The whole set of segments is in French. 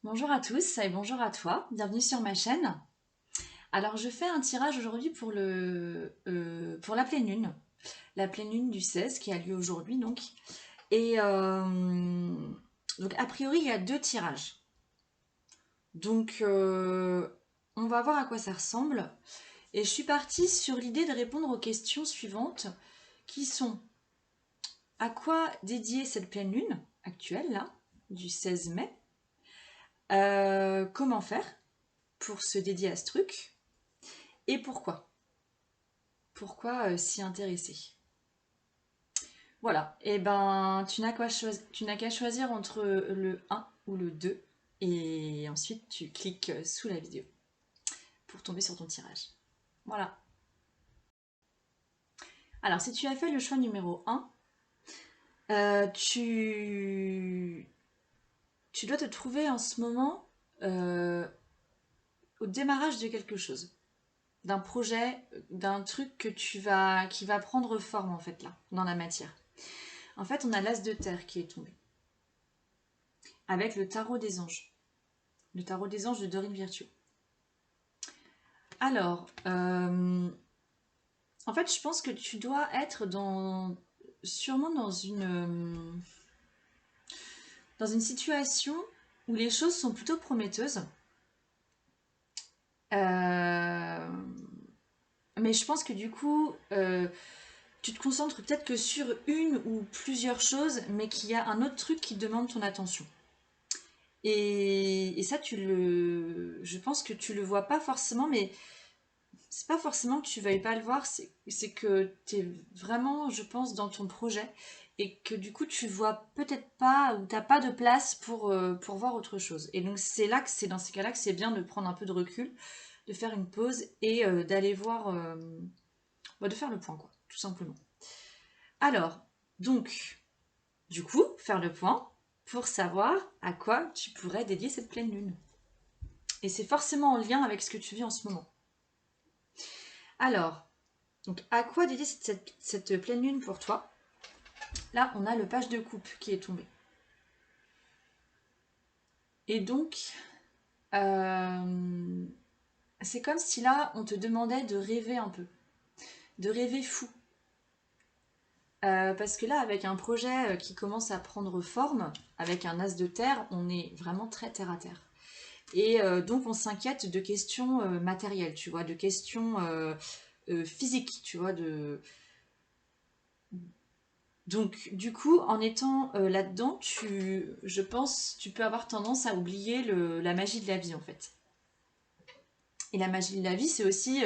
Bonjour à tous et bonjour à toi, bienvenue sur ma chaîne. Alors je fais un tirage aujourd'hui pour la pleine lune du 16 qui a lieu aujourd'hui donc. Et donc a priori il y a deux tirages. Donc on va voir à quoi ça ressemble. Et je suis partie sur l'idée de répondre aux questions suivantes qui sont: à quoi dédier cette pleine lune actuelle là, du 16 mai? Comment faire pour se dédier à ce truc? Et pourquoi? Pourquoi s'y intéresser? Voilà, et ben tu n'as qu'à choisir entre le un ou le 2 et ensuite tu cliques sous la vidéo pour tomber sur ton tirage. Voilà. Alors si tu as fait le choix numéro un, euh, tu... tu dois te trouver en ce moment euh, au démarrage de quelque chose, d'un projet, d'un truc qui va prendre forme en fait là, dans la matière. En fait, on a l'as de terre qui est tombé, avec le tarot des anges. Le tarot des anges de Dorine Virtue. Alors, en fait, je pense que tu dois être sûrement dans une situation où les choses sont plutôt prometteuses. Euh, mais je pense que du coup, tu te concentres peut-être que sur une ou plusieurs choses, mais qu'il y a un autre truc qui demande ton attention. Et ça, je pense que tu le vois pas forcément, mais c'est pas forcément que tu veuilles pas le voir, c'est que tu es vraiment, je pense, dans ton projet et que du coup tu vois peut-être pas ou t'as pas de place pour voir autre chose. Et donc c'est dans ces cas-là que c'est bien de prendre un peu de recul, de faire une pause et d'aller voir, de faire le point quoi, tout simplement. Alors, donc, du coup, faire le point pour savoir à quoi tu pourrais dédier cette pleine lune. Et c'est forcément en lien avec ce que tu vis en ce moment. Alors, donc, à quoi dédier cette pleine lune pour toi? Là, on a le page de coupe qui est tombé. Et donc, euh, c'est comme si là, on te demandait de rêver un peu, de rêver fou. Parce que là, avec un projet qui commence à prendre forme, avec un as de terre, on est vraiment très terre à terre. Et donc, on s'inquiète de questions matérielles, tu vois, de questions physiques, tu vois, Donc, du coup, en étant là-dedans, je pense, tu peux avoir tendance à oublier la magie de la vie, en fait. Et la magie de la vie, c'est aussi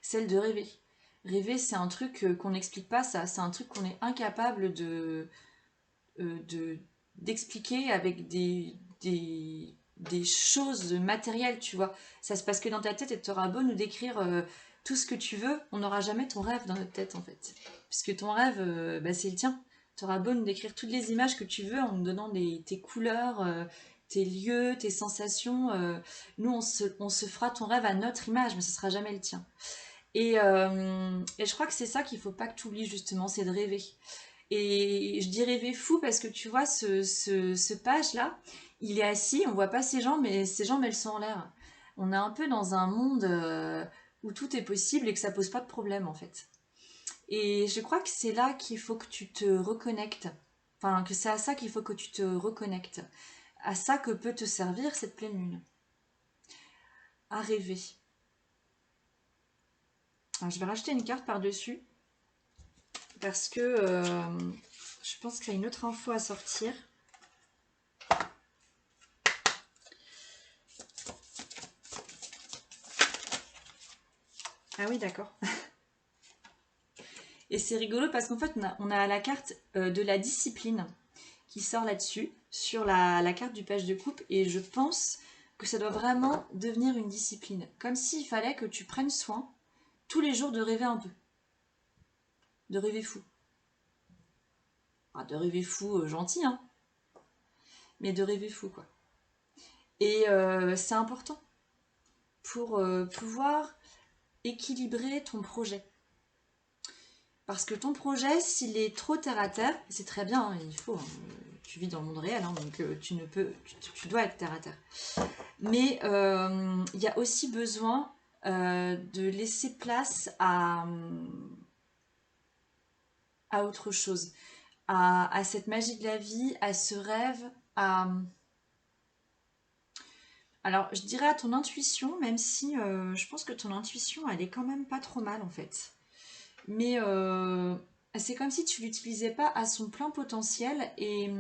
celle de rêver. Rêver, c'est un truc qu'on n'explique pas, ça. C'est un truc qu'on est incapable de- d'expliquer avec des choses matérielles, tu vois. Ça se passe que dans ta tête et tu auras beau nous décrire tout ce que tu veux, on n'aura jamais ton rêve dans notre tête, en fait. Puisque ton rêve, c'est le tien. Tu auras beau nous décrire toutes les images que tu veux en nous donnant tes couleurs, tes lieux, tes sensations. Nous, on se fera ton rêve à notre image, mais ce sera jamais le tien. Et je crois que c'est ça qu'il faut pas que tu oublies, justement, c'est de rêver. Et je dis rêver fou parce que tu vois, ce page-là, il est assis, on voit pas ses jambes, mais ses jambes, elles sont en l'air. On est un peu dans un monde où tout est possible et que ça pose pas de problème, en fait. Et je crois que c'est là qu'il faut que tu te reconnectes. Enfin, que c'est à ça qu'il faut que tu te reconnectes. À ça que peut te servir cette pleine lune. À rêver. Alors, je vais racheter une carte par-dessus parce que je pense qu'il y a une autre info à sortir. Ah oui, d'accord. Et c'est rigolo parce qu'en fait, on a la carte de la discipline qui sort là-dessus, sur la carte du page de coupe. Et je pense que ça doit vraiment devenir une discipline. Comme s'il fallait que tu prennes soin tous les jours de rêver un peu. De rêver fou. Enfin, de rêver fou gentil, hein. Mais de rêver fou, quoi. Et c'est important pour pouvoir équilibrer ton projet. Parce que ton projet, s'il est trop terre à terre, c'est très bien, hein, il faut, hein, tu vis dans le monde réel, hein, donc tu dois être terre à terre. Mais il y a aussi besoin de laisser place à autre chose, à cette magie de la vie, à ce rêve, à... Alors, je dirais à ton intuition, même si je pense que ton intuition, elle est quand même pas trop mal en fait. Mais c'est comme si tu l'utilisais pas à son plein potentiel et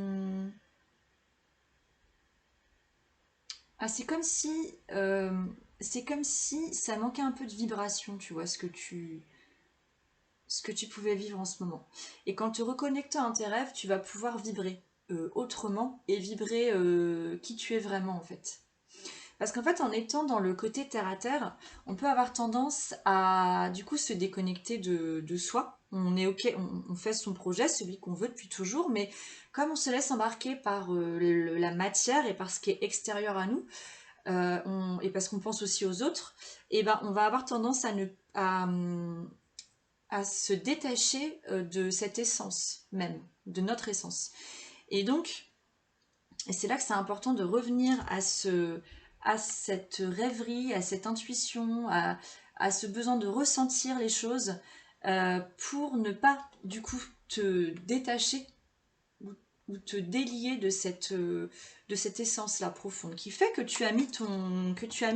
c'est comme si ça manquait un peu de vibration, tu vois, ce que tu pouvais vivre en ce moment. Et quand te reconnectant à tes rêves, tu vas pouvoir vibrer autrement et vibrer qui tu es vraiment en fait. Parce qu'en fait, en étant dans le côté terre à terre, on peut avoir tendance à du coup se déconnecter de soi. On est ok, on fait son projet, celui qu'on veut depuis toujours, mais comme on se laisse embarquer par la matière et par ce qui est extérieur à nous, et parce qu'on pense aussi aux autres, et ben on va avoir tendance à se détacher de cette essence même, de notre essence. Et donc, et c'est là que c'est important de revenir à cette rêverie, à cette intuition, à ce besoin de ressentir les choses pour ne pas du coup te détacher ou te délier de cette essence-là profonde qui fait que tu as mis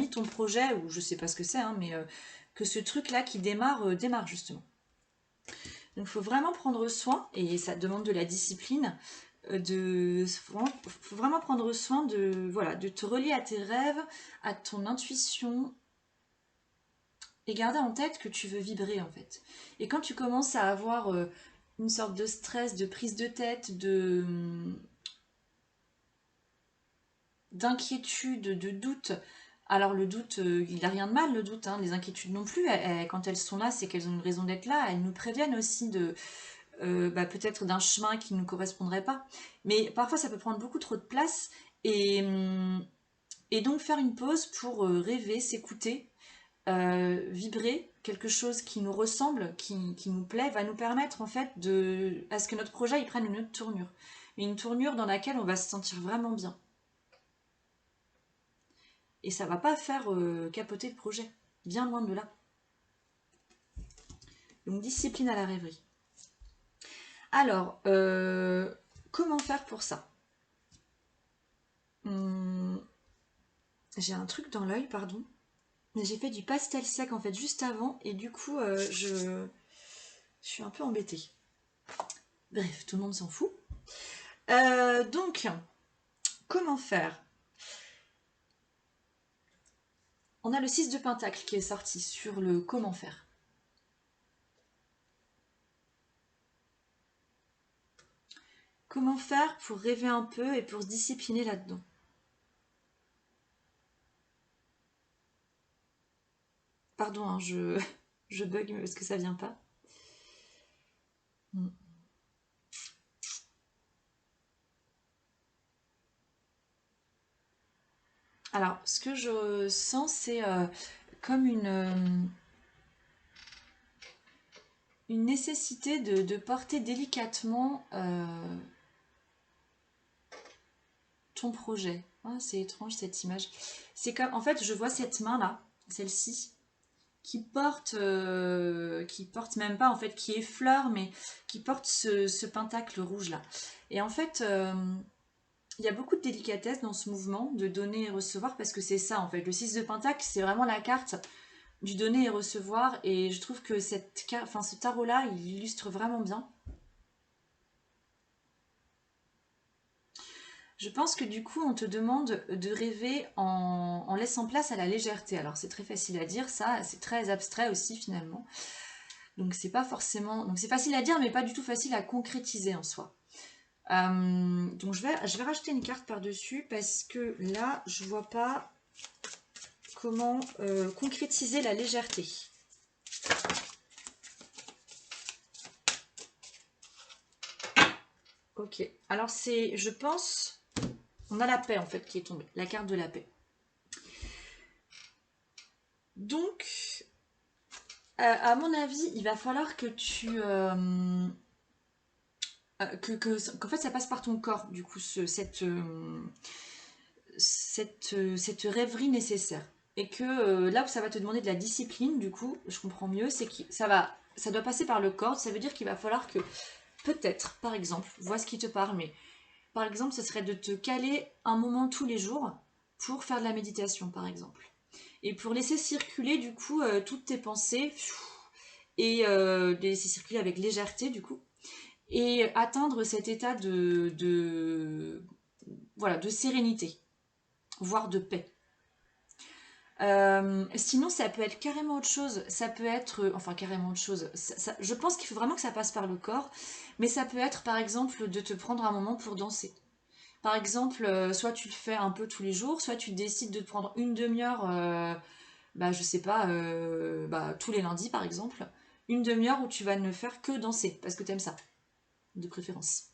ton projet, ou je sais pas ce que c'est, hein, mais que ce truc-là qui démarre justement. Donc il faut vraiment prendre soin, et ça demande de la discipline, faut vraiment prendre soin voilà, de te relier à tes rêves, à ton intuition, et garder en tête que tu veux vibrer en fait. Et quand tu commences à avoir une sorte de stress, de prise de tête, d'inquiétude, de doute. Alors le doute, il n'a rien de mal le doute, hein. Les inquiétudes non plus, quand elles sont là, c'est qu'elles ont une raison d'être là, elles nous préviennent aussi peut-être d'un chemin qui ne nous correspondrait pas. Mais parfois ça peut prendre beaucoup trop de place et donc faire une pause pour rêver, s'écouter, vibrer, quelque chose qui nous ressemble, qui nous plaît, va nous permettre en fait à ce que notre projet il prenne une autre tournure. Une tournure dans laquelle on va se sentir vraiment bien. Et ça va pas faire capoter le projet, bien loin de là. Donc discipline à la rêverie. Alors, comment faire pour ça? J'ai un truc dans l'œil, pardon. J'ai fait du pastel sec en fait juste avant et du coup je suis un peu embêtée. Bref, tout le monde s'en fout. Donc, comment faire? On a le 6 de Pentacle qui est sorti sur le comment faire. Comment faire pour rêver un peu et pour se discipliner là-dedans? Pardon, hein, je bug parce que ça vient pas. Alors, ce que je sens, c'est comme une nécessité de porter délicatement ton projet. Ah, c'est étrange cette image. C'est comme, en fait, je vois cette main-là, celle-ci, qui porte même pas, en fait, qui effleure, mais qui porte ce pentacle rouge-là. Et en fait, il y a beaucoup de délicatesse dans ce mouvement de donner et recevoir, parce que c'est ça, en fait. Le 6 de pentacle, c'est vraiment la carte du donner et recevoir, et je trouve que ce tarot-là, il illustre vraiment bien. Je pense que du coup, on te demande de rêver en laissant place à la légèreté. Alors, c'est très facile à dire, ça, c'est très abstrait aussi finalement. Donc, c'est pas forcément. Donc, c'est facile à dire, mais pas du tout facile à concrétiser en soi. Donc, je vais rajouter une carte par-dessus parce que là, je vois pas comment concrétiser la légèreté. Ok. Alors, je pense, on a la paix en fait qui est tombée, la carte de la paix. Donc, à mon avis, il va falloir que qu'en fait ça passe par ton corps, du coup, cette rêverie nécessaire. Et que là où ça va te demander de la discipline, du coup, je comprends mieux, c'est que ça doit passer par le corps. Ça veut dire qu'il va falloir que, peut-être, par exemple, vois ce qui te parle, mais par exemple, ce serait de te caler un moment tous les jours pour faire de la méditation, par exemple. Et pour laisser circuler, du coup, toutes tes pensées, et les laisser circuler avec légèreté, du coup, et atteindre cet état voilà, de sérénité, voire de paix. Sinon, ça peut être carrément autre chose. Ça peut être, enfin carrément autre chose. Je pense qu'il faut vraiment que ça passe par le corps, mais ça peut être, par exemple, de te prendre un moment pour danser. Par exemple, soit tu le fais un peu tous les jours, soit tu décides de te prendre une demi-heure, bah je sais pas, bah, tous les lundis par exemple, une demi-heure où tu vas ne faire que danser parce que t'aimes ça, de préférence.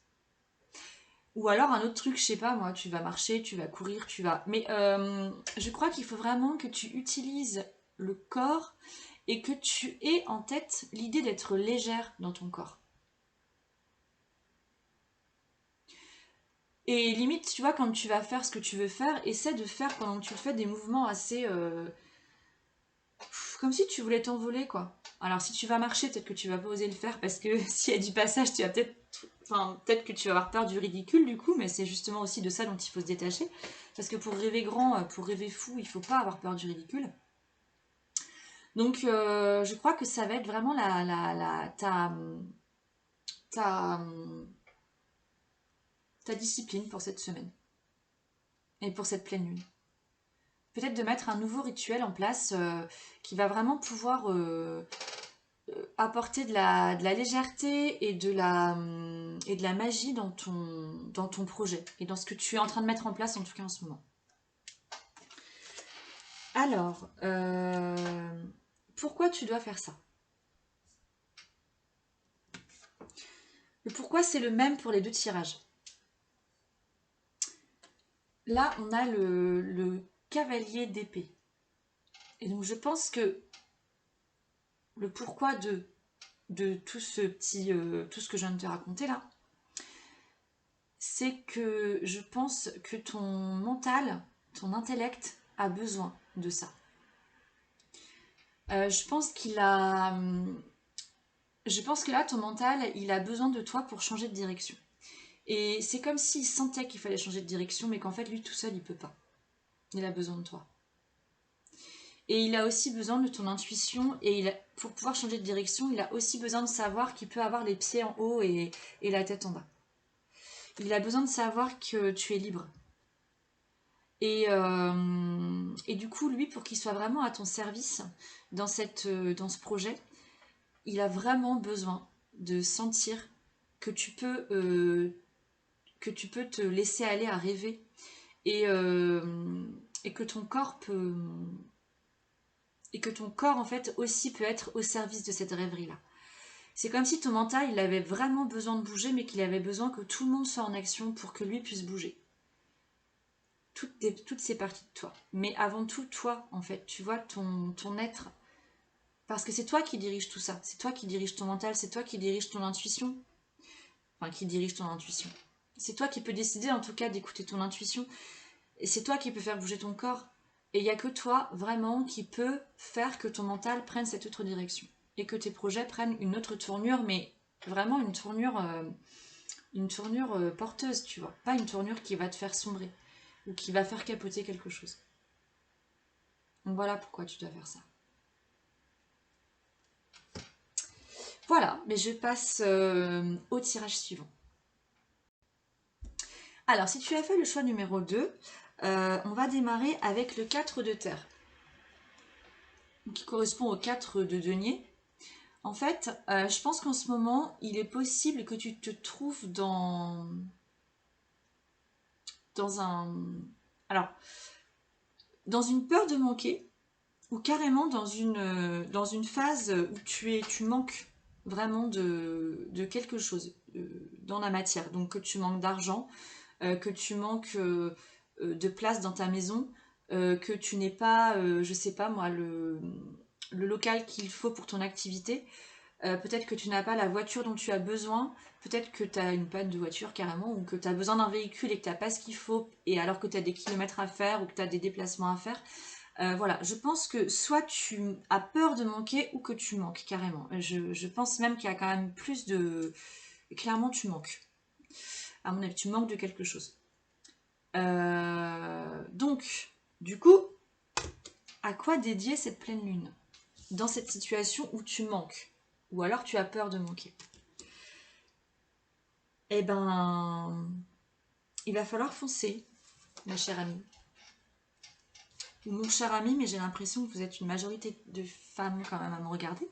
Ou alors un autre truc, je sais pas moi, tu vas marcher, tu vas courir, tu vas. Mais je crois qu'il faut vraiment que tu utilises le corps et que tu aies en tête l'idée d'être légère dans ton corps. Et limite, tu vois, quand tu vas faire ce que tu veux faire, essaie de faire pendant que tu le fais des mouvements assez. Comme si tu voulais t'envoler, quoi. Alors, si tu vas marcher, peut-être que tu vas pas oser le faire parce que s'il y a du passage, tu vas peut-être. Enfin, peut-être que tu vas avoir peur du ridicule, du coup, mais c'est justement aussi de ça dont il faut se détacher. Parce que pour rêver grand, pour rêver fou, il faut pas avoir peur du ridicule. Donc, je crois que ça va être vraiment ta, ta discipline pour cette semaine et pour cette pleine lune. Peut-être de mettre un nouveau rituel en place qui va vraiment pouvoir apporter de la légèreté et de la magie dans ton projet et dans ce que tu es en train de mettre en place en tout cas en ce moment. Alors, pourquoi tu dois faire ça? Le pourquoi c'est le même pour les deux tirages. Là, on a le cavalier d'épée. Et donc je pense que le pourquoi de tout ce petit, tout ce que je viens de te raconter là, c'est que je pense que ton mental, ton intellect a besoin de ça. Je pense qu'il a, je pense que là, ton mental, il a besoin de toi pour changer de direction. Et c'est comme s'il sentait qu'il fallait changer de direction, mais qu'en fait, lui tout seul, il peut pas. Il a besoin de toi. Et il a aussi besoin de ton intuition. Et pour pouvoir changer de direction, il a aussi besoin de savoir qu'il peut avoir les pieds en haut et la tête en bas. Il a besoin de savoir que tu es libre. Et du coup, lui, pour qu'il soit vraiment à ton service dans ce projet, il a vraiment besoin de sentir que que tu peux te laisser aller à rêver et, et que ton corps peut et que ton corps en fait aussi peut être au service de cette rêverie là. C'est comme si ton mental il avait vraiment besoin de bouger mais qu'il avait besoin que tout le monde soit en action pour que lui puisse bouger. Toutes ces parties de toi. Mais avant tout toi en fait, tu vois ton être. Parce que c'est toi qui dirige tout ça, c'est toi qui dirige ton mental, c'est toi qui dirige ton intuition. Enfin, qui dirige ton intuition. C'est toi qui peux décider en tout cas d'écouter ton intuition. Et c'est toi qui peux faire bouger ton corps. Et il n'y a que toi vraiment qui peut faire que ton mental prenne cette autre direction. Et que tes projets prennent une autre tournure, mais vraiment une tournure porteuse, tu vois. Pas une tournure qui va te faire sombrer ou qui va faire capoter quelque chose. Donc voilà pourquoi tu dois faire ça. Voilà, mais je passe au tirage suivant. Alors, si tu as fait le choix numéro 2, on va démarrer avec le 4 de terre, qui correspond au 4 de denier. En fait, je pense qu'en ce moment, il est possible que tu te trouves dans un... Alors, dans une peur de manquer, ou carrément dans une phase où tu manques vraiment de quelque chose dans la matière. Donc que tu manques d'argent, que tu manques de place dans ta maison, que tu n'aies pas, je sais pas moi, le local qu'il faut pour ton activité. peut-être que tu n'as pas la voiture dont tu as besoin, peut-être que tu as une panne de voiture carrément, ou que tu as besoin d'un véhicule et que tu n'as pas ce qu'il faut, et alors que tu as des kilomètres à faire ou que tu as des déplacements à faire. Voilà, je pense que soit tu as peur de manquer ou que tu manques carrément. Je pense même qu'il y a quand même plus de... Clairement, tu manques. À mon avis, tu manques de quelque chose. Donc, du coup, à quoi dédier cette pleine lune dans cette situation où tu manques ou alors tu as peur de manquer? Eh ben, il va falloir foncer, ma chère amie. Ou mon cher ami, mais j'ai l'impression que vous êtes une majorité de femmes quand même à me regarder.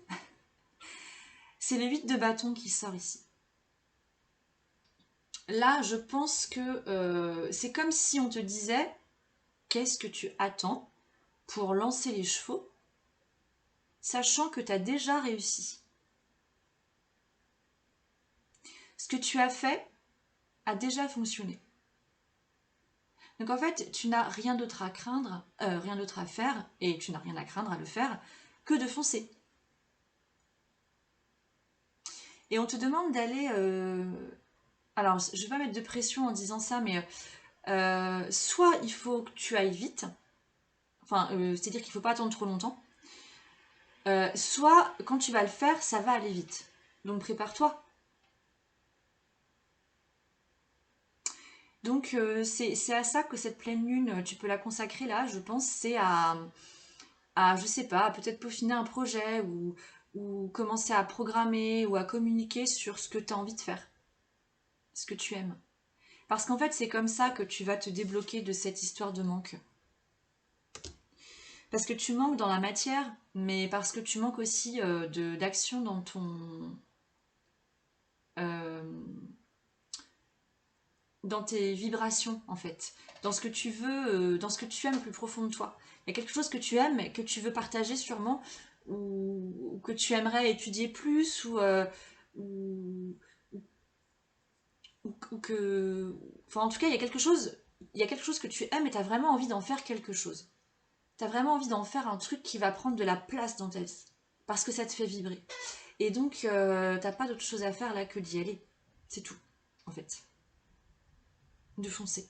C'est le 8 de bâton qui sort ici. Là, je pense que c'est comme si on te disait qu'est-ce que tu attends pour lancer les chevaux, sachant que tu as déjà réussi. Ce que tu as fait a déjà fonctionné. Donc en fait, tu n'as rien d'autre à craindre, rien d'autre à faire, et tu n'as rien à craindre à le faire, que de foncer. Et on te demande d'aller... alors, je ne vais pas mettre de pression en disant ça, mais soit il faut que tu ailles vite, enfin, c'est-à-dire qu'il ne faut pas attendre trop longtemps, soit quand tu vas le faire, ça va aller vite. Donc prépare-toi. Donc c'est à ça que cette pleine lune, tu peux la consacrer là, je pense, c'est à je sais pas, peut-être peaufiner un projet ou commencer à programmer ou à communiquer sur ce que tu as envie de faire, ce que tu aimes. Parce qu'en fait, c'est comme ça que tu vas te débloquer de cette histoire de manque. Parce que tu manques dans la matière, mais parce que tu manques aussi d'action dans ton... euh, dans tes vibrations, en fait. Dans ce que tu veux, dans ce que tu aimes le plus profond de toi. Il y a quelque chose que tu aimes et que tu veux partager sûrement, ou que tu aimerais étudier plus, ou, ou que... Enfin, en tout cas, il y a quelque chose que tu aimes et tu as vraiment envie d'en faire quelque chose. Tu as vraiment envie d'en faire un truc qui va prendre de la place dans ta vie. Parce que ça te fait vibrer. Et donc, t'as pas d'autre chose à faire là que d'y aller. C'est tout, en fait. De foncer.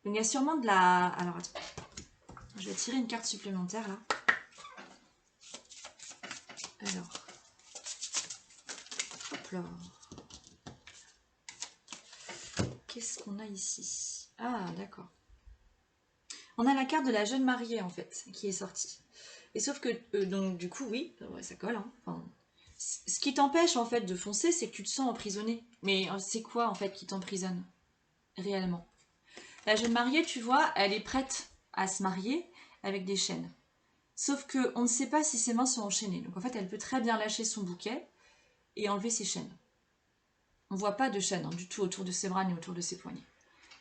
Donc, il y a sûrement de la... Alors, attends. Je vais tirer une carte supplémentaire, là. Alors. Hop là. Qu'est-ce qu'on a ici? Ah, d'accord. On a la carte de la jeune mariée, en fait, qui est sortie. Et sauf que, donc, du coup, oui, ouais, ça colle, hein. Enfin, ce qui t'empêche, en fait, de foncer, c'est que tu te sens emprisonné. Mais c'est quoi, en fait, qui t'emprisonne, réellement? La jeune mariée, tu vois, elle est prête à se marier avec des chaînes. Sauf qu'on ne sait pas si ses mains sont enchaînées. Donc en fait, elle peut très bien lâcher son bouquet et enlever ses chaînes. On ne voit pas de chaînes du tout autour de ses bras ni autour de ses poignets.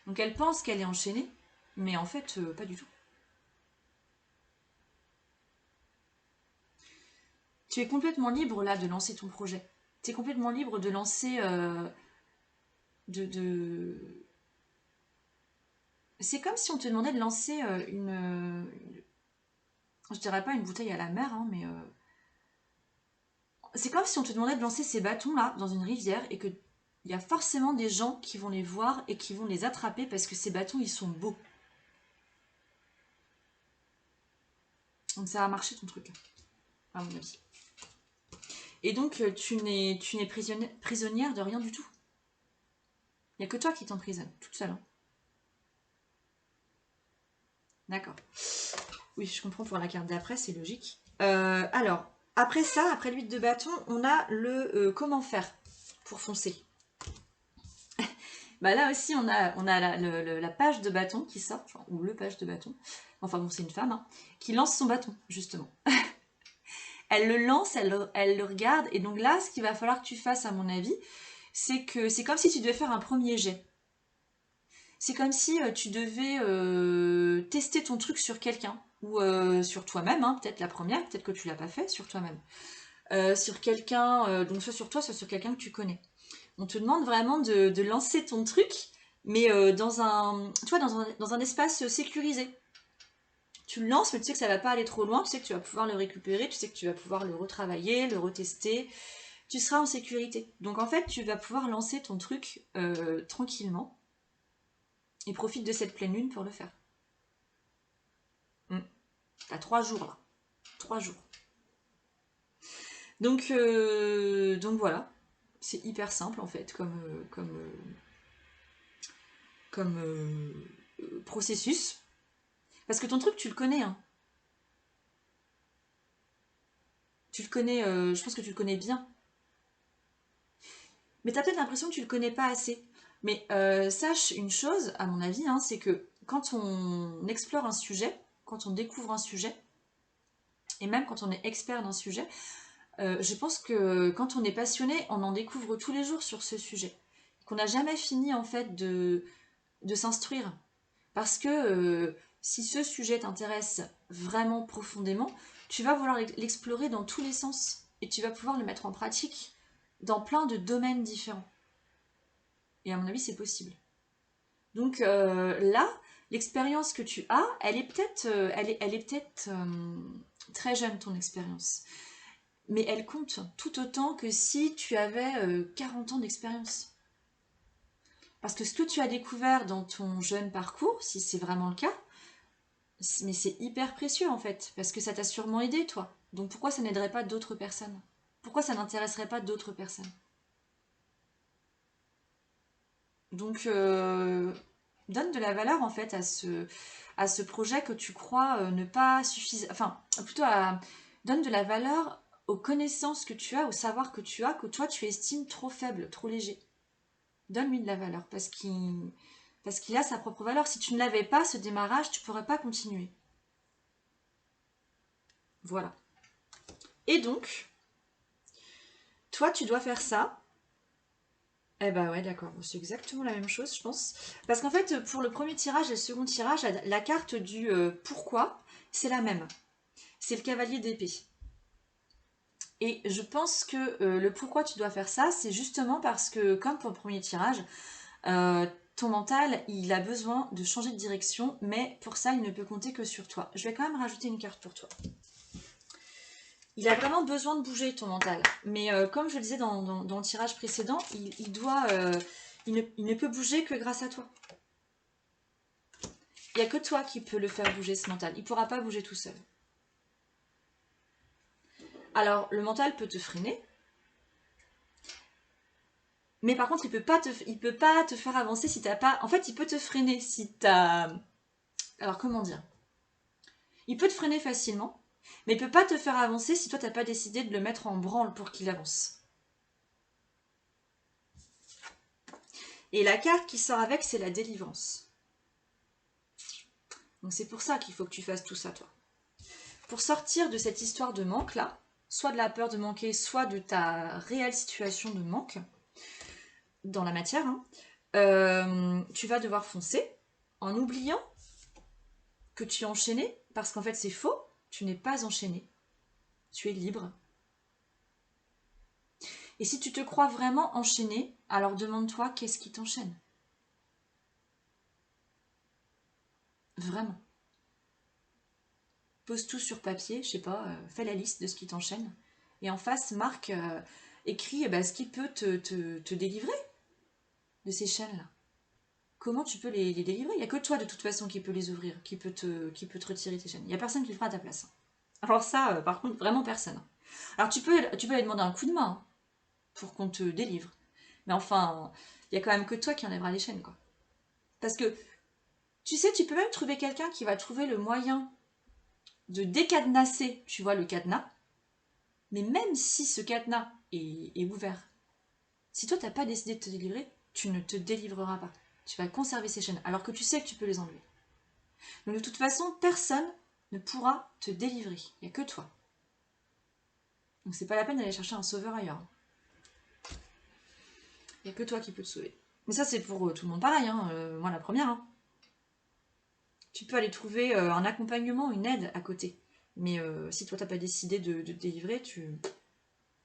Donc elle pense qu'elle est enchaînée, mais en fait, pas du tout. Tu es complètement libre là de lancer ton projet. Tu es complètement libre de lancer... de... C'est comme si on te demandait de lancer je dirais pas une bouteille à la mer, hein, mais... c'est comme si on te demandait de lancer ces bâtons là dans une rivière et que il y a forcément des gens qui vont les voir et qui vont les attraper parce que ces bâtons ils sont beaux. Donc ça a marché ton truc, à mon avis. Et donc tu n'es prisonnière de rien du tout. Il n'y a que toi qui t'emprisonne, toute seule. Hein. D'accord. Oui, je comprends pour la carte d'après, c'est logique. Alors, après ça, après l'huile de bâton, on a le comment faire pour foncer. Bah là aussi, on a la page de bâton qui sort, enfin, ou le page de bâton, enfin bon, c'est une femme, hein, qui lance son bâton, justement. Elle le lance, elle le regarde, et donc là, ce qu'il va falloir que tu fasses, à mon avis, c'est que c'est comme si tu devais faire un premier jet. C'est comme si tu devais tester ton truc sur quelqu'un, ou sur toi-même, hein, peut-être la première, peut-être que tu l'as pas fait, sur toi-même. Sur quelqu'un, donc soit sur toi, soit sur quelqu'un que tu connais. On te demande vraiment de lancer ton truc, mais dans un espace sécurisé. Tu le lances, mais tu sais que ça va pas aller trop loin, tu sais que tu vas pouvoir le récupérer, tu sais que tu vas pouvoir le retravailler, le retester, tu seras en sécurité. Donc en fait, tu vas pouvoir lancer ton truc tranquillement et profite de cette pleine lune pour le faire. T'as 3 jours là. 3 jours. Donc voilà. C'est hyper simple en fait comme processus. Parce que ton truc, tu le connais. Hein. Tu le connais, je pense que tu le connais bien. Mais t'as peut-être l'impression que tu le connais pas assez. Mais sache une chose, à mon avis, hein, c'est que quand on explore un sujet, quand on découvre un sujet, et même quand on est expert d'un sujet, je pense que quand on est passionné, on en découvre tous les jours sur ce sujet. Qu'on n'a jamais fini en fait de s'instruire. Parce que si ce sujet t'intéresse vraiment profondément, tu vas vouloir l'explorer dans tous les sens. Et tu vas pouvoir le mettre en pratique dans plein de domaines différents. Et à mon avis, c'est possible. Donc là, l'expérience que tu as, elle est peut-être très jeune, ton expérience. Mais elle compte tout autant que si tu avais 40 ans d'expérience. Parce que ce que tu as découvert dans ton jeune parcours, si c'est vraiment le cas, mais c'est hyper précieux en fait, parce que ça t'a sûrement aidé toi. Donc pourquoi ça n'aiderait pas d'autres personnes? Pourquoi ça n'intéresserait pas d'autres personnes? Donc donne de la valeur en fait à ce projet que tu crois ne pas suffisant. Enfin, plutôt donne de la valeur aux connaissances que tu as, au savoir que tu as, que toi tu estimes trop faible, trop léger. Donne-lui de la valeur parce qu'il a sa propre valeur. Si tu ne l'avais pas, ce démarrage, tu ne pourrais pas continuer. Voilà. Et donc, toi, tu dois faire ça. Eh ben ouais, d'accord. C'est exactement la même chose, je pense. Parce qu'en fait, pour le premier tirage et le second tirage, la carte du pourquoi, c'est la même. C'est le cavalier d'épée. Et je pense que le pourquoi tu dois faire ça, c'est justement parce que, comme pour le premier tirage, ton mental, il a besoin de changer de direction, mais pour ça, il ne peut compter que sur toi. Je vais quand même rajouter une carte pour toi. Il a vraiment besoin de bouger, ton mental. Mais comme je le disais dans le tirage précédent, il ne peut bouger que grâce à toi. Il n'y a que toi qui peux le faire bouger, ce mental. Il ne pourra pas bouger tout seul. Alors, le mental peut te freiner. Mais par contre, il peut pas te faire avancer si t'as pas... En fait, il peut te freiner si t'as... Alors, comment dire? Il peut te freiner facilement, mais il peut pas te faire avancer si toi, t'as pas décidé de le mettre en branle pour qu'il avance. Et la carte qui sort avec, c'est la délivrance. Donc c'est pour ça qu'il faut que tu fasses tout ça, toi. Pour sortir de cette histoire de manque, là, soit de la peur de manquer, soit de ta réelle situation de manque, dans la matière, hein, tu vas devoir foncer en oubliant que tu es enchaîné, parce qu'en fait c'est faux, tu n'es pas enchaîné, tu es libre. Et si tu te crois vraiment enchaîné, alors demande-toi qu'est-ce qui t'enchaîne. Vraiment. Pose tout sur papier, je sais pas, fais la liste de ce qui t'enchaîne. Et en face, marque, écris ce qui peut te délivrer de ces chaînes-là. Comment tu peux les délivrer? Il n'y a que toi de toute façon qui peut les ouvrir, qui peut te retirer tes chaînes. Il n'y a personne qui le fera à ta place. Alors ça, par contre, vraiment personne. Alors tu peux aller demander un coup de main pour qu'on te délivre. Mais enfin, il n'y a quand même que toi qui enlèvera les chaînes, quoi. Parce que, tu sais, tu peux même trouver quelqu'un qui va trouver le moyen de décadenasser, tu vois, le cadenas. Mais même si ce cadenas est ouvert, si toi, t'as pas décidé de te délivrer, tu ne te délivreras pas. Tu vas conserver ces chaînes, alors que tu sais que tu peux les enlever. Donc de toute façon, personne ne pourra te délivrer. Il n'y a que toi. Donc c'est pas la peine d'aller chercher un sauveur ailleurs. Il n'y a que toi qui peux te sauver. Mais ça, c'est pour tout le monde pareil, hein. Moi la première. Hein. Tu peux aller trouver un accompagnement, une aide à côté. Mais si toi, t'as pas décidé de te délivrer,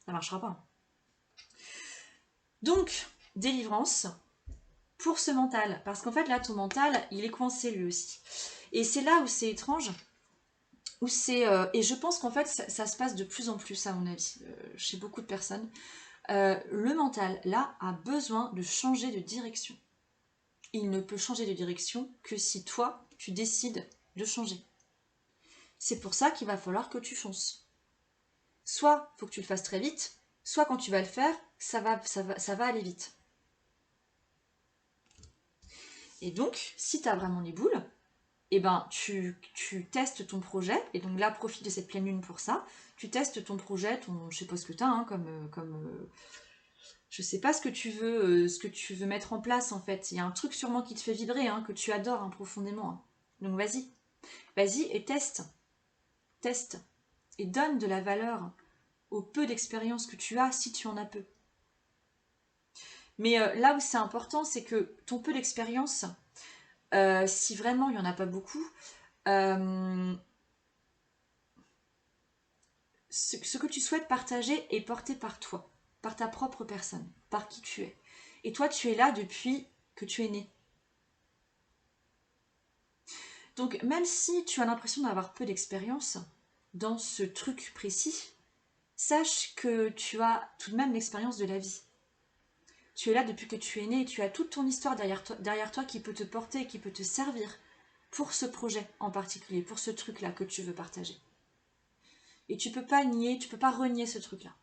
ça marchera pas. Donc, délivrance pour ce mental. Parce qu'en fait, là, ton mental, il est coincé lui aussi. Et c'est là où c'est étrange. où c'est... et je pense qu'en fait, ça se passe de plus en plus, à mon avis, chez beaucoup de personnes. Le mental, là, a besoin de changer de direction. Il ne peut changer de direction que si toi, tu décides de changer. C'est pour ça qu'il va falloir que tu fonces. Soit il faut que tu le fasses très vite, soit quand tu vas le faire, ça va aller vite. Et donc, si tu as vraiment les boules, eh ben, tu testes ton projet, et donc là, profite de cette pleine lune pour ça. Tu testes ton projet, je sais pas ce que tu as, hein, je sais pas ce que tu veux mettre en place en fait. Il y a un truc sûrement qui te fait vibrer, hein, que tu adores hein, profondément. Hein. Donc vas-y et teste, et donne de la valeur au peu d'expérience que tu as, si tu en as peu. Mais là où c'est important, c'est que ton peu d'expérience, si vraiment il n'y en a pas beaucoup, ce que tu souhaites partager est porté par toi, par ta propre personne, par qui tu es. Et toi, tu es là depuis que tu es né. Donc même si tu as l'impression d'avoir peu d'expérience dans ce truc précis, sache que tu as tout de même l'expérience de la vie. Tu es là depuis que tu es né et tu as toute ton histoire derrière toi qui peut te porter, qui peut te servir pour ce projet en particulier, pour ce truc-là que tu veux partager. Et tu peux pas nier, tu peux pas renier ce truc-là.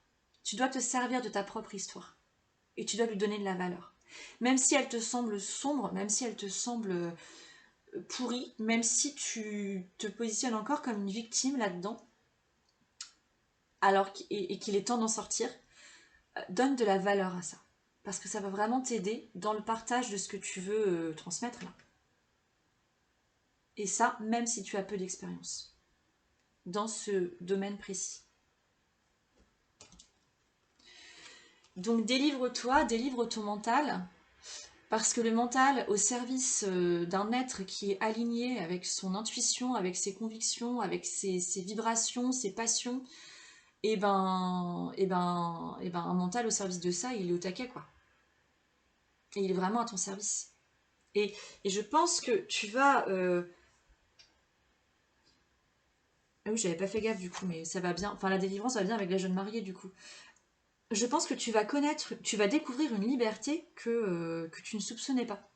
Tu dois te servir de ta propre histoire. Et tu dois lui donner de la valeur. Même si elle te semble sombre, même si elle te semble pourrie, même si tu te positionnes encore comme une victime là-dedans, et qu'il est temps d'en sortir, donne de la valeur à ça. Parce que ça va vraiment t'aider dans le partage de ce que tu veux transmettre là. Et ça, même si tu as peu d'expérience dans ce domaine précis. Donc délivre-toi, délivre ton mental, parce que le mental, au service d'un être qui est aligné avec son intuition, avec ses convictions, avec ses vibrations, ses passions, un mental au service de ça, il est au taquet, quoi. Et il est vraiment à ton service. Et je pense que tu vas... Ah oui, j'avais pas fait gaffe du coup, mais ça va bien. Enfin, la délivrance va bien avec la jeune mariée du coup. Je pense que tu vas découvrir une liberté que tu ne soupçonnais pas.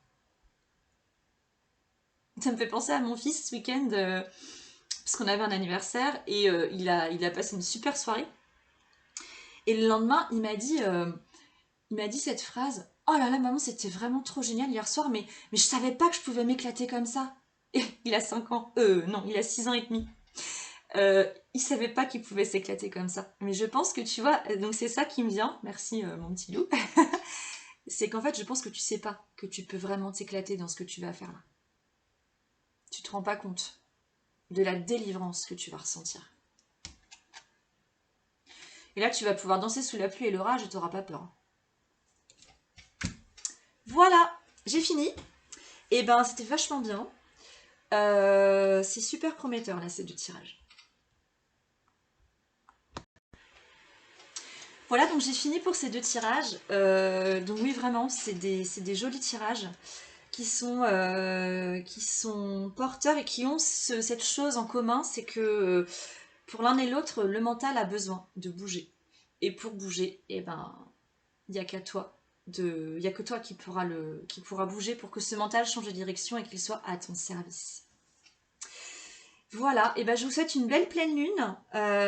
Ça me fait penser à mon fils ce week-end, parce qu'on avait un anniversaire et il a passé une super soirée. Et le lendemain, il m'a dit cette phrase: "Oh là là, maman, c'était vraiment trop génial hier soir, mais je savais pas que je pouvais m'éclater comme ça." Et il a 5 ans. Non, il a 6 ans et demi. Il savait pas qu'il pouvait s'éclater comme ça. Mais je pense que tu vois, donc c'est ça qui me vient. Merci mon petit loup. C'est qu'en fait, je pense que tu sais pas que tu peux vraiment t'éclater dans ce que tu vas faire là. Tu te rends pas compte de la délivrance que tu vas ressentir. Et là, tu vas pouvoir danser sous la pluie et l'orage et t'auras pas peur. Voilà, j'ai fini. Et ben, c'était vachement bien. C'est super prometteur là, ces 2 tirages. Voilà, donc j'ai fini pour ces 2 tirages. Donc oui, vraiment, c'est des jolis tirages qui sont porteurs et qui ont cette chose en commun, c'est que pour l'un et l'autre, le mental a besoin de bouger. Et pour bouger, eh ben, il n'y a qu'à toi. Il n'y a que toi qui pourra bouger pour que ce mental change de direction et qu'il soit à ton service. Voilà, et ben je vous souhaite une belle pleine lune.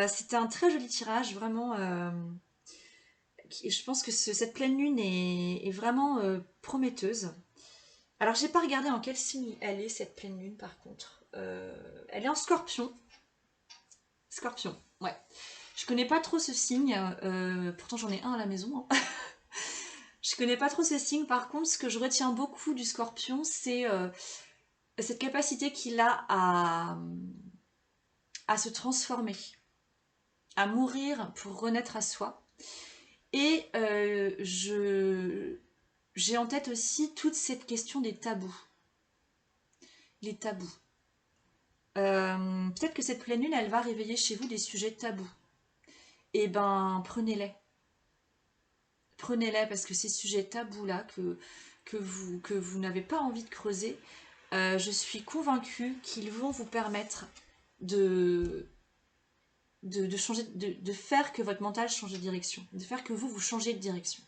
C'était un très joli tirage, vraiment. Je pense que cette pleine lune est vraiment prometteuse. Alors, j'ai pas regardé en quel signe elle est, cette pleine lune, par contre. Elle est en Scorpion. Scorpion, ouais. Je connais pas trop ce signe, pourtant j'en ai un à la maison. Hein. Je connais pas trop ce signe, par contre, ce que je retiens beaucoup du Scorpion, c'est cette capacité qu'il a à se transformer, à mourir pour renaître à soi. Et j'ai en tête aussi toute cette question des tabous. Les tabous. Peut-être que cette pleine lune, elle va réveiller chez vous des sujets tabous. Eh ben, prenez-les. Prenez-les parce que ces sujets tabous-là que vous n'avez pas envie de creuser, je suis convaincue qu'ils vont vous permettre changer, de faire que votre mental change de direction, de faire que vous changez de direction.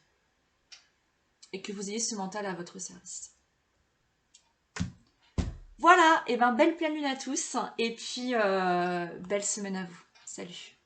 Et que vous ayez ce mental à votre service. Voilà, et ben belle pleine lune à tous, et puis belle semaine à vous. Salut.